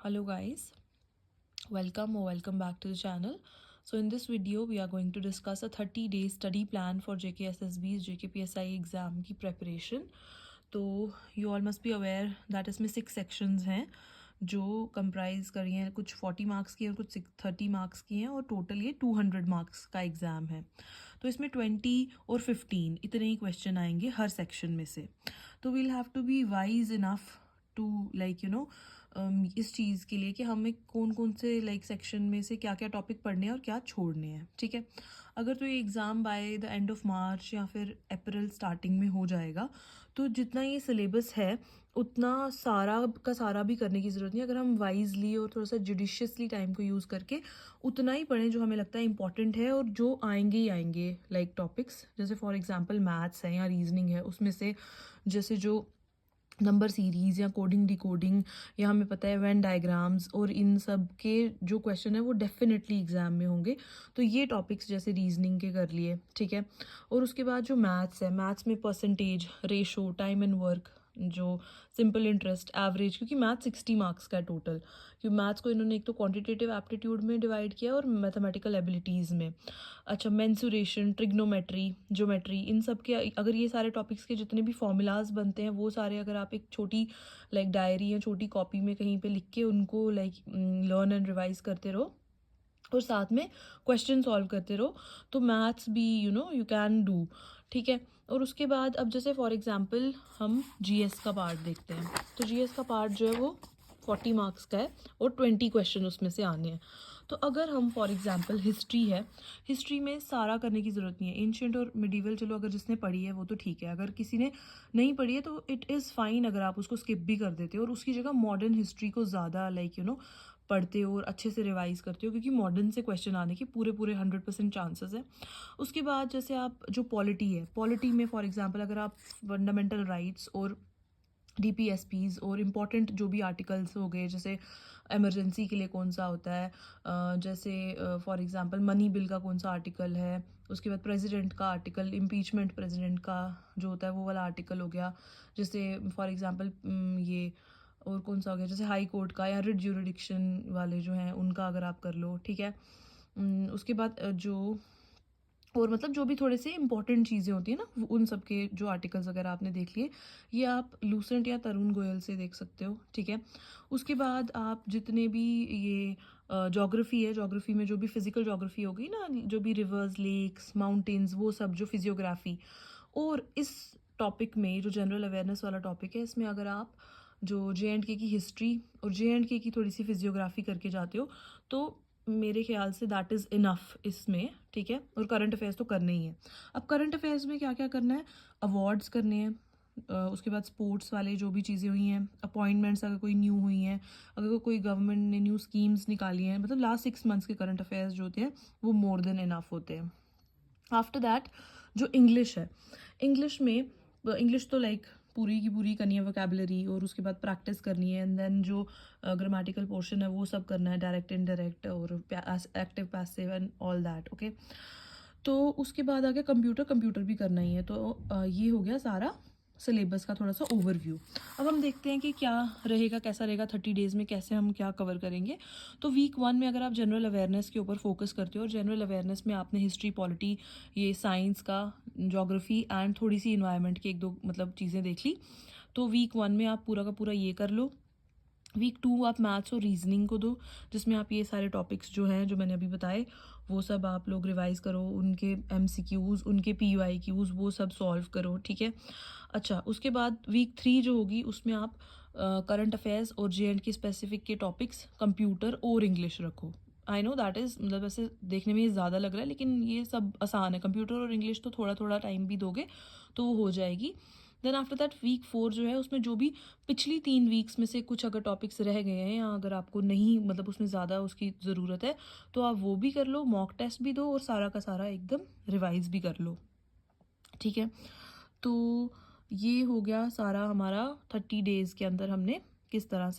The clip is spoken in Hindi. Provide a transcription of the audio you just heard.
Hello guys, welcome back to the channel. So in this video we are going to discuss a 30-day study plan for JKSSB's JKPSI exam की preparation. तो you all must be aware that इसमें 6 sections हैं जो comprise कर रही हैं, कुछ 40 मार्क्स की हैं और कुछ 30 मार्क्स की हैं और टोटल ये 200 मार्क्स का एग्ज़ाम है. तो इसमें 20 और 15 इतने ही क्वेश्चन आएंगे हर सेक्शन में से. तो we'll have to be wise enough to इस चीज़ के लिए कि हमें कौन कौन से सेक्शन में से क्या क्या टॉपिक पढ़ने हैं और क्या छोड़ने हैं. ठीक है, अगर तो ये exam by the end of March या फिर अप्रैल स्टार्टिंग में हो जाएगा तो जितना ये सिलेबस है उतना सारा का सारा भी करने की ज़रूरत नहीं. अगर हम वाइजली और थोड़ा सा जुडिशियसली टाइम को यूज़ करके उतना ही पढ़ें जो हमें लगता है इंपॉर्टेंट है और जो आएंगे ही आएंगे टॉपिक्स, जैसे फॉर एग्जांपल मैथ्स है या रीजनिंग है, उसमें से जैसे जो नंबर सीरीज़ या कोडिंग डिकोडिंग या हमें पता है वेन डायग्राम्स और इन सब के जो क्वेश्चन है वो डेफिनेटली एग्ज़ाम में होंगे. तो ये टॉपिक्स जैसे रीजनिंग के कर लिए, ठीक है. और उसके बाद जो मैथ्स है, मैथ्स में percentage, ratio, time and work, जो सिंपल इंटरेस्ट, एवरेज, क्योंकि मैथ 60 मार्क्स का है टोटल, क्योंकि मैथ्स को इन्होंने एक तो क्वांटिटेटिव एप्टीट्यूड में डिवाइड किया और मैथमेटिकल एबिलिटीज़ में. अच्छा, मेंसुरेशन, ट्रिग्नोमेट्री, ज्योमेट्री, इन सब के अगर ये सारे टॉपिक्स के जितने भी फॉर्मूलाज बनते हैं वो सारे अगर आप एक छोटी डायरी या छोटी कॉपी में कहीं पे लिख के उनको लर्न एंड रिवाइज करते रहो और साथ में क्वेश्चन सॉल्व करते रहो तो मैथ्स भी यू कैन डू. ठीक है. और उसके बाद अब जैसे फॉर एग्जांपल हम जीएस का पार्ट देखते हैं. तो जीएस का पार्ट जो है वो 40 मार्क्स का है और 20 क्वेश्चन उसमें से आने हैं. तो अगर हम फॉर एग्जांपल हिस्ट्री है, हिस्ट्री में सारा करने की ज़रूरत नहीं है. एंशिएंट और मिडीवल चलो अगर जिसने पढ़ी है वो तो ठीक है, अगर किसी ने नहीं पढ़ी है तो इट इज़ फाइन अगर आप उसको स्किप भी कर देते हो और उसकी जगह मॉडर्न हिस्ट्री को ज़्यादा पढ़ते हो और अच्छे से रिवाइज करते हो, क्योंकि मॉडर्न से क्वेश्चन आने के पूरे 100% चांसेस है. उसके बाद जैसे आप जो पॉलिटी है, पॉलिटी में फॉर एग्जांपल अगर आप फंडामेंटल राइट्स और डीपीएसपीज और इम्पॉर्टेंट जो भी आर्टिकल्स हो गए, जैसे इमरजेंसी के लिए कौन सा होता है, जैसे फॉर एग्जांपल मनी बिल का कौन सा आर्टिकल है, उसके बाद प्रेसिडेंट का आर्टिकल, इम्पीचमेंट प्रेसिडेंट का जो होता है वो वाला आर्टिकल हो गया, जैसे फॉर एग्जांपल ये और कौन सा हो गया, जैसे हाई कोर्ट का या रिट ज्यूरिडिक्शन वाले जो हैं उनका अगर आप कर लो. ठीक है. उसके बाद जो और जो भी थोड़े से इंपॉर्टेंट चीज़ें होती हैं ना, उन सब के जो आर्टिकल्स अगर आपने देख लिए, ये आप लूसेंट या तरुण गोयल से देख सकते हो. ठीक है. उसके बाद आप जितने भी ये ज्योग्राफी है, ज्योग्राफी में जो भी फिजिकल ज्योग्राफी होगी ना, जो भी रिवर्स, लेक्स, माउंटेन्स, वो सब जो फिजियोग्राफी, और इस टॉपिक में जो जनरल अवेयरनेस वाला टॉपिक है इसमें अगर आप जो JNK की हिस्ट्री और JNK की थोड़ी सी फिजियोग्राफी करके जाते हो तो मेरे ख्याल से दैट इज़ इनफ इसमें. ठीक है. और करंट अफेयर्स तो करने ही है. अब करंट अफेयर्स में क्या क्या करना है, अवार्ड्स करने हैं, उसके बाद स्पोर्ट्स वाले जो भी चीज़ें हुई हैं, अपॉइंटमेंट्स अगर कोई न्यू हुई हैं, अगर कोई गवर्नमेंट ने न्यू स्कीम्स निकाली हैं, लास्ट 6 मंथ्स के करंट अफेयर्स जो होते हैं वो मोर देन इनफ होते हैं. आफ्टर दैट जो इंग्लिश है, इंग्लिश में इंग्लिश तो पूरी की पूरी करनी है, वोकेबलरी, और उसके बाद प्रैक्टिस करनी है, एंड देन जो ग्रामेटिकल पोर्शन है वो सब करना है, डायरेक्ट इनडायरेक्ट और active passive and all that. Okay. तो उसके बाद आ गया कंप्यूटर भी करना ही है. तो ये हो गया सारा सिलेबस का थोड़ा सा ओवरव्यू. अब हम देखते हैं कि क्या रहेगा, कैसा रहेगा 30 डेज़ में, कैसे हम क्या कवर करेंगे. तो वीक 1 में अगर आप जनरल अवेयरनेस के ऊपर फोकस करते हो और जनरल अवेयरनेस में आपने हिस्ट्री, पॉलिटी, ये साइंस का, ज्योग्राफी एंड थोड़ी सी इन्वायरमेंट की 1-2 चीज़ें देख ली, तो वीक 1 में आप पूरा का पूरा ये कर लो. वीक 2 आप मैथ्स और रीजनिंग को दो, जिसमें आप ये सारे टॉपिक्स जो हैं जो मैंने अभी बताए वो सब आप लोग रिवाइज करो, उनके MCQs, उनके PYQs वो सब सॉल्व करो. ठीक है. अच्छा, उसके बाद वीक 3 जो होगी उसमें आप करंट अफेयर्स और JNK स्पेसिफिक के टॉपिक्स, कंप्यूटर और इंग्लिश रखो. आई नो दैट इज़ वैसे देखने में ये ज़्यादा लग रहा है लेकिन ये सब आसान है. कंप्यूटर और इंग्लिश तो थोड़ा थोड़ा टाइम भी दोगे तो वो हो जाएगी. देन आफ्टर दैट वीक 4 जो है उसमें जो भी पिछली 3 वीक्स में से कुछ अगर टॉपिक्स रह गए हैं या अगर आपको नहीं उसमें ज़्यादा उसकी ज़रूरत है तो आप वो भी कर लो, मॉक टेस्ट भी दो और सारा का सारा एकदम रिवाइज भी कर लो. ठीक है. तो ये हो गया सारा हमारा 30 डेज़ के अंदर हमने किस तरह से